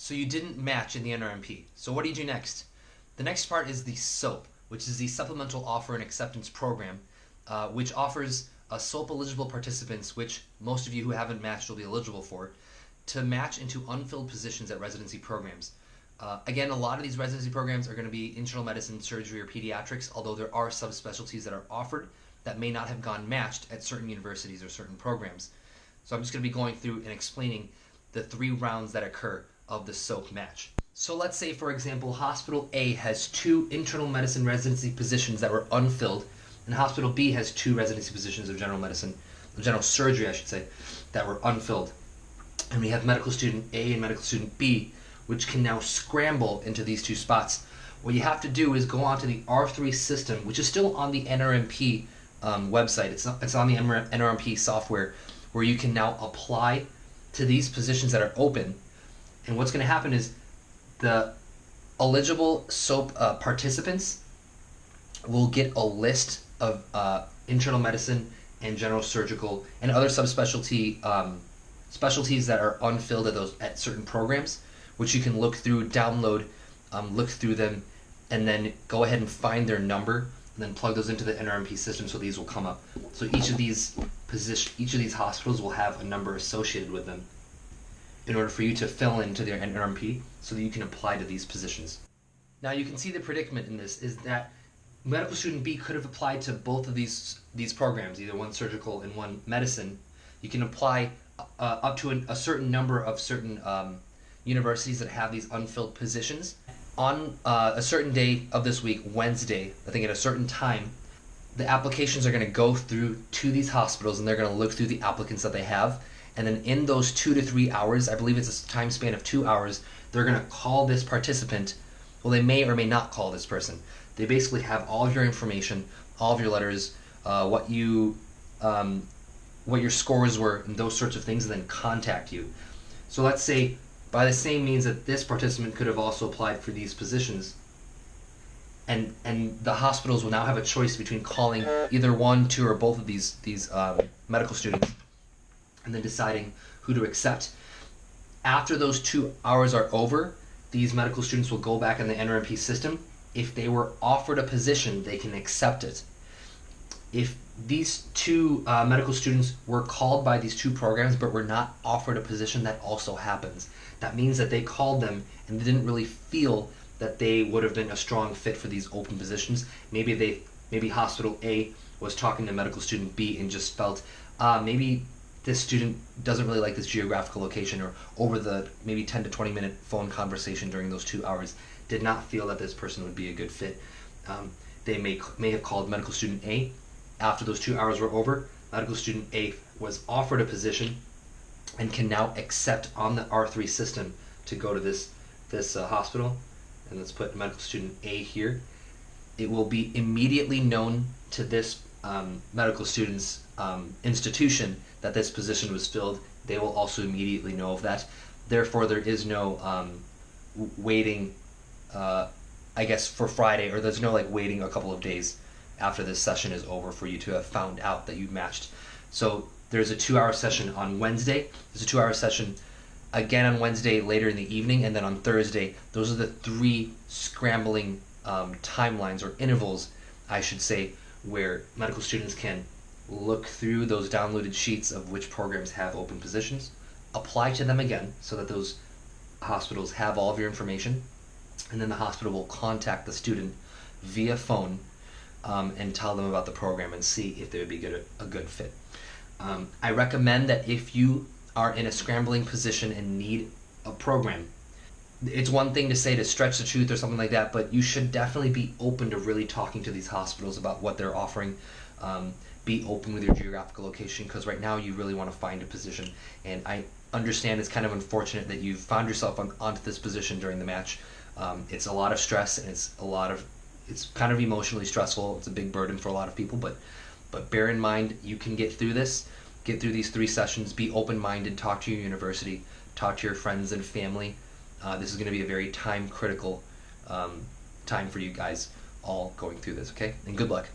So you didn't match in the NRMP. So what do you do next? The next part is the SOAP, which is the Supplemental Offer and Acceptance Program, which offers SOAP eligible participants, which most of you who haven't matched will be eligible for, to match into unfilled positions at residency programs. Again, a lot of these residency programs are going to be internal medicine, surgery, or pediatrics, although there are subspecialties that are offered that may not have gone matched at certain universities or certain programs. So I'm just going to be going through and explaining the 3 rounds that occur of the SOAP match. So let's say, for example, Hospital A has 2 internal medicine residency positions that were unfilled, and Hospital B has 2 residency positions of general medicine, general surgery, I should say, that were unfilled. And we have medical student A and medical student B, which can now scramble into these 2 spots. What you have to do is go onto the R3 system, which is still on the NRMP website. It's on the NRMP software, where you can now apply to these positions that are open. And what's going to happen is the eligible SOAP participants will get a list of internal medicine and general surgical and other subspecialty specialties that are unfilled at certain programs, which you can look through, download, look through them, and then go ahead and find their number, and then plug those into the NRMP system so these will come up. So each of these hospitals will have a number associated with them in order for you to fill into their NRMP so that you can apply to these positions. Now you can see the predicament in this is that medical student B could have applied to both of these programs, either one surgical and one medicine. You can apply up to a certain number of certain universities that have these unfilled positions. On a certain day of this week, Wednesday, I think at a certain time, the applications are going to go through to these hospitals, and they're going to look through the applicants that they have. And then in those 2 to 3 hours, I believe it's a time span of 2 hours, they're going to call this participant. Well, they may or may not call this person. They basically have all of your information, all of your letters, what your scores were, and those sorts of things, and then contact you. So let's say, by the same means that this participant could have also applied for these positions, and the hospitals will now have a choice between calling either 1, 2, or both of these medical students, and then deciding who to accept. After those 2 hours are over, these medical students will go back in the NRMP system. If they were offered a position, they can accept it. If these 2 medical students were called by these 2 programs but were not offered a position, that also happens. That means that they called them and they didn't really feel that they would have been a strong fit for these open positions. Maybe Hospital A was talking to medical student B and just felt maybe this student doesn't really like this geographical location, or over the maybe 10 to 20 minute phone conversation during those 2 hours did not feel that this person would be a good fit. They may have called medical student A. After those 2 hours were over, medical student A was offered a position and can now accept on the R3 system to go to this hospital. And let's put medical student A here. It will be immediately known to this medical student's institution that this position was filled. They will also immediately know of that. Therefore, there is no waiting, I guess, for Friday, or there's no waiting a couple of days after this session is over for you to have found out that you've matched. So there's a 2-hour session on Wednesday. There's a 2-hour session again on Wednesday later in the evening, and then on Thursday. Those are the 3 scrambling timelines, or intervals, I should say, where medical students can look through those downloaded sheets of which programs have open positions, apply to them again so that those hospitals have all of your information, and then the hospital will contact the student via phone and tell them about the program and see if they would be a good fit. I recommend that if you are in a scrambling position and need a program, it's one thing to say to stretch the truth or something like that, but you should definitely be open to really talking to these hospitals about what they're offering. Be open with your geographical location, because right now you really want to find a position. And I understand it's kind of unfortunate that you've found yourself onto this position during the match. It's a lot of stress, and it's kind of emotionally stressful. It's a big burden for a lot of people, but bear in mind, you can get through this, get through these 3 sessions, be open-minded, talk to your university, talk to your friends and family. This is going to be a very time-critical time for you guys all going through this, okay? And good luck.